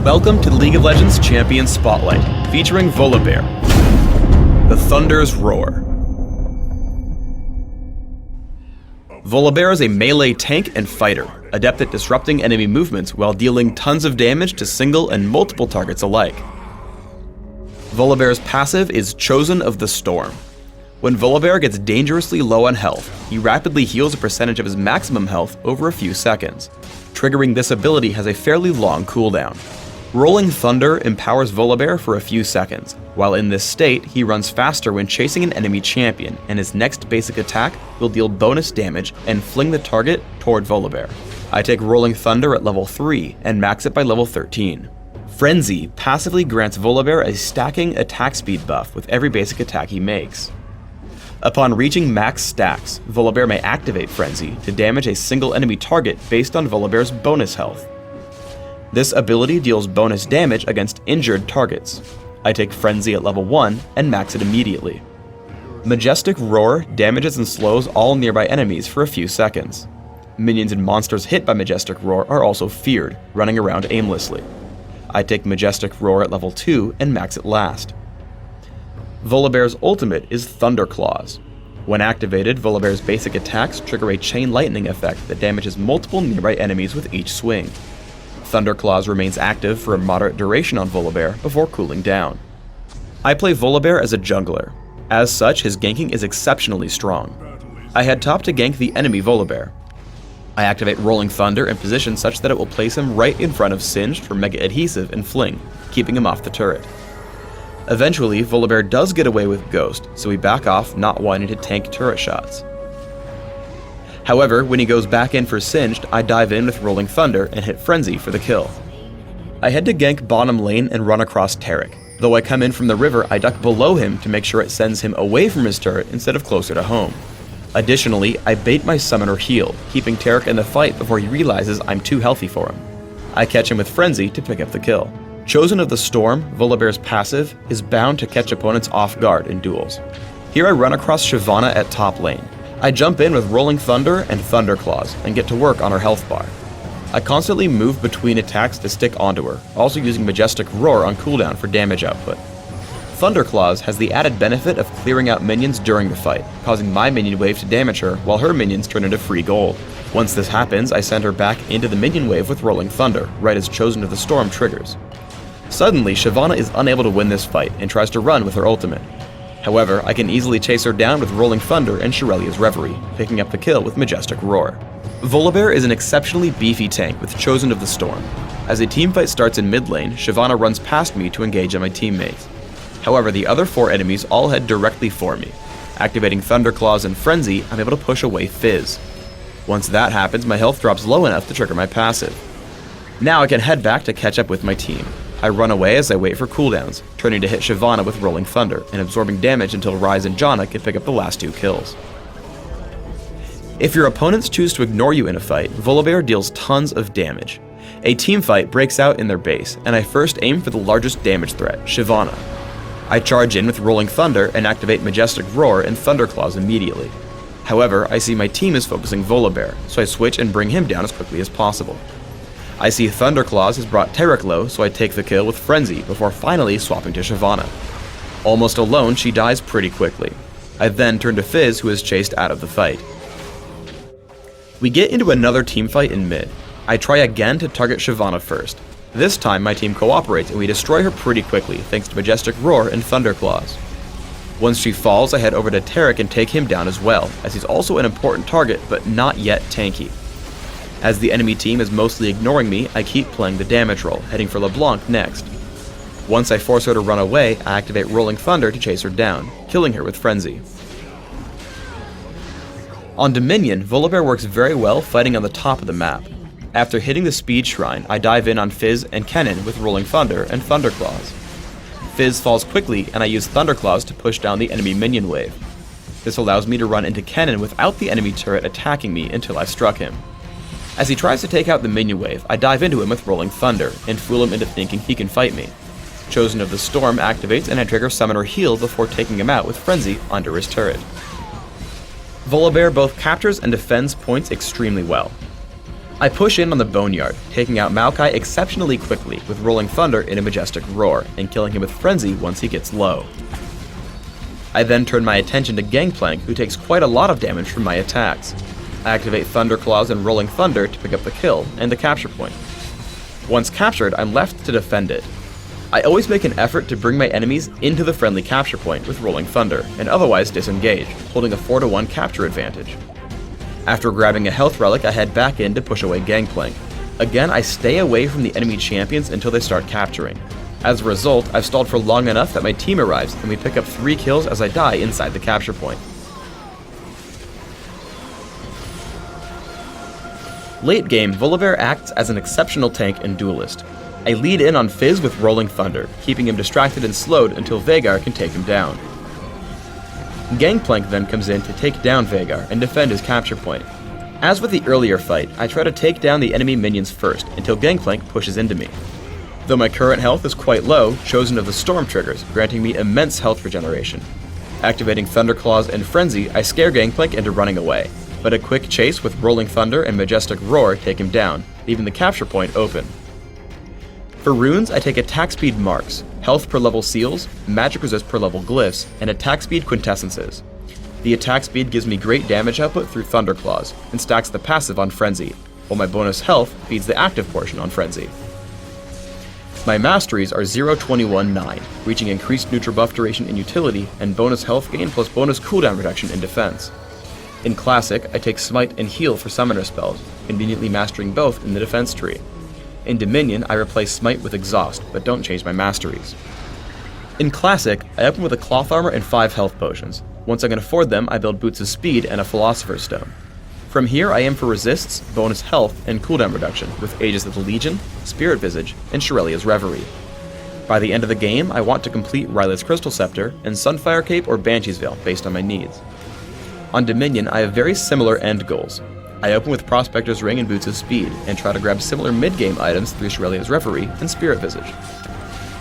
Welcome to the League of Legends Champion Spotlight, featuring Volibear, the Thunder's Roar. Volibear is a melee tank and fighter, adept at disrupting enemy movements while dealing tons of damage to single and multiple targets alike. Volibear's passive is Chosen of the Storm. When Volibear gets dangerously low on health, he rapidly heals a percentage of his maximum health over a few seconds. Triggering this ability has a fairly long cooldown. Rolling Thunder empowers Volibear for a few seconds. While in this state, he runs faster when chasing an enemy champion, and his next basic attack will deal bonus damage and fling the target toward Volibear. I take Rolling Thunder at level 3 and max it by level 13. Frenzy passively grants Volibear a stacking attack speed buff with every basic attack he makes. Upon reaching max stacks, Volibear may activate Frenzy to damage a single enemy target based on Volibear's bonus health. This ability deals bonus damage against injured targets. I take Frenzy at level 1 and max it immediately. Majestic Roar damages and slows all nearby enemies for a few seconds. Minions and monsters hit by Majestic Roar are also feared, running around aimlessly. I take Majestic Roar at level 2 and max it last. Volibear's ultimate is Thunderclaws. When activated, Volibear's basic attacks trigger a chain lightning effect that damages multiple nearby enemies with each swing. Thunderclaws remains active for a moderate duration on Volibear before cooling down. I play Volibear as a jungler. As such, his ganking is exceptionally strong. I head top to gank the enemy Volibear. I activate Rolling Thunder in position such that it will place him right in front of Singed for Mega Adhesive and Fling, keeping him off the turret. Eventually, Volibear does get away with Ghost, so we back off, not wanting to tank turret shots. However, when he goes back in for Singed, I dive in with Rolling Thunder and hit Frenzy for the kill. I head to gank bottom lane and run across Taric. Though I come in from the river, I duck below him to make sure it sends him away from his turret instead of closer to home. Additionally, I bait my summoner heal, keeping Taric in the fight before he realizes I'm too healthy for him. I catch him with Frenzy to pick up the kill. Chosen of the Storm, Volibear's passive, is bound to catch opponents off guard in duels. Here I run across Shyvana at top lane. I jump in with Rolling Thunder and Thunderclaws and get to work on her health bar. I constantly move between attacks to stick onto her, also using Majestic Roar on cooldown for damage output. Thunderclaws has the added benefit of clearing out minions during the fight, causing my minion wave to damage her while her minions turn into free gold. Once this happens, I send her back into the minion wave with Rolling Thunder, right as Chosen of the Storm triggers. Suddenly, Shyvana is unable to win this fight and tries to run with her ultimate. However, I can easily chase her down with Rolling Thunder and Shirelia's Reverie, picking up the kill with Majestic Roar. Volibear is an exceptionally beefy tank with Chosen of the Storm. As a teamfight starts in mid lane, Shyvana runs past me to engage on my teammates. However, the other 4 enemies all head directly for me. Activating Thunderclaws and Frenzy, I'm able to push away Fizz. Once that happens, my health drops low enough to trigger my passive. Now I can head back to catch up with my team. I run away as I wait for cooldowns, turning to hit Shyvana with Rolling Thunder and absorbing damage until Ryze and Janna can pick up the last 2 kills. If your opponents choose to ignore you in a fight, Volibear deals tons of damage. A teamfight breaks out in their base, and I first aim for the largest damage threat, Shyvana. I charge in with Rolling Thunder and activate Majestic Roar and Thunderclaws immediately. However, I see my team is focusing Volibear, so I switch and bring him down as quickly as possible. I see Thunderclaws has brought Taric low, so I take the kill with Frenzy before finally swapping to Shyvana. Almost alone, she dies pretty quickly. I then turn to Fizz, who is chased out of the fight. We get into another teamfight in mid. I try again to target Shyvana first. This time my team cooperates and we destroy her pretty quickly thanks to Majestic Roar and Thunderclaws. Once she falls, I head over to Taric and take him down as well, as he's also an important target but not yet tanky. As the enemy team is mostly ignoring me, I keep playing the damage roll, heading for LeBlanc next. Once I force her to run away, I activate Rolling Thunder to chase her down, killing her with Frenzy. On Dominion, Volibear works very well fighting on the top of the map. After hitting the Speed Shrine, I dive in on Fizz and Kennen with Rolling Thunder and Thunderclaws. Fizz falls quickly and I use Thunderclaws to push down the enemy minion wave. This allows me to run into Kennen without the enemy turret attacking me until I've struck him. As he tries to take out the minion wave, I dive into him with Rolling Thunder and fool him into thinking he can fight me. Chosen of the Storm activates and I trigger Summoner Heal before taking him out with Frenzy under his turret. Volibear both captures and defends points extremely well. I push in on the Boneyard, taking out Maokai exceptionally quickly with Rolling Thunder in a Majestic Roar, and killing him with Frenzy once he gets low. I then turn my attention to Gangplank, who takes quite a lot of damage from my attacks. I activate Thunderclaws and Rolling Thunder to pick up the kill and the capture point. Once captured, I'm left to defend it. I always make an effort to bring my enemies into the friendly capture point with Rolling Thunder, and otherwise disengage, holding a 4-to-1 capture advantage. After grabbing a health relic, I head back in to push away Gangplank. Again, I stay away from the enemy champions until they start capturing. As a result, I've stalled for long enough that my team arrives, and we pick up 3 kills as I die inside the capture point. Late game, Volibear acts as an exceptional tank and duelist. I lead in on Fizz with Rolling Thunder, keeping him distracted and slowed until Veigar can take him down. Gangplank then comes in to take down Veigar and defend his capture point. As with the earlier fight, I try to take down the enemy minions first until Gangplank pushes into me. Though my current health is quite low, Chosen of the Storm triggers, granting me immense health regeneration. Activating Thunderclaws and Frenzy, I scare Gangplank into running away, but a quick chase with Rolling Thunder and Majestic Roar take him down, leaving the capture point open. For runes, I take attack speed marks, health per level seals, magic resist per level glyphs, and attack speed quintessences. The attack speed gives me great damage output through Thunderclaws, and stacks the passive on Frenzy, while my bonus health feeds the active portion on Frenzy. My masteries are 0, 21, 9, reaching increased neutral buff duration in utility, and bonus health gain plus bonus cooldown reduction in defense. In Classic, I take Smite and Heal for summoner spells, conveniently mastering both in the defense tree. In Dominion, I replace Smite with Exhaust, but don't change my masteries. In Classic, I open with a Cloth Armor and 5 health potions. Once I can afford them, I build Boots of Speed and a Philosopher's Stone. From here, I aim for resists, bonus health, and cooldown reduction, with Aegis of the Legion, Spirit Visage, and Shirelia's Reverie. By the end of the game, I want to complete Rylai's Crystal Scepter and Sunfire Cape or Banshee's Veil, based on my needs. On Dominion, I have very similar end goals. I open with Prospector's Ring and Boots of Speed, and try to grab similar mid-game items through Shirelia's Reverie and Spirit Visage.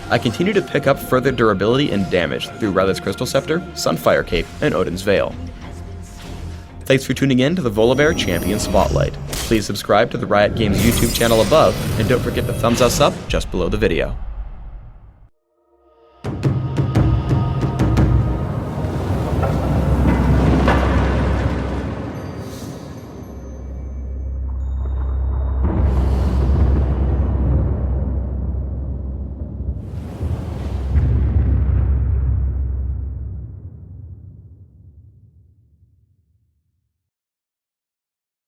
I continue to pick up further durability and damage through Rylai's Crystal Scepter, Sunfire Cape, and Odin's Veil. Thanks for tuning in to the Volibear Champion Spotlight. Please subscribe to the Riot Games YouTube channel above, and don't forget to thumbs us up just below the video.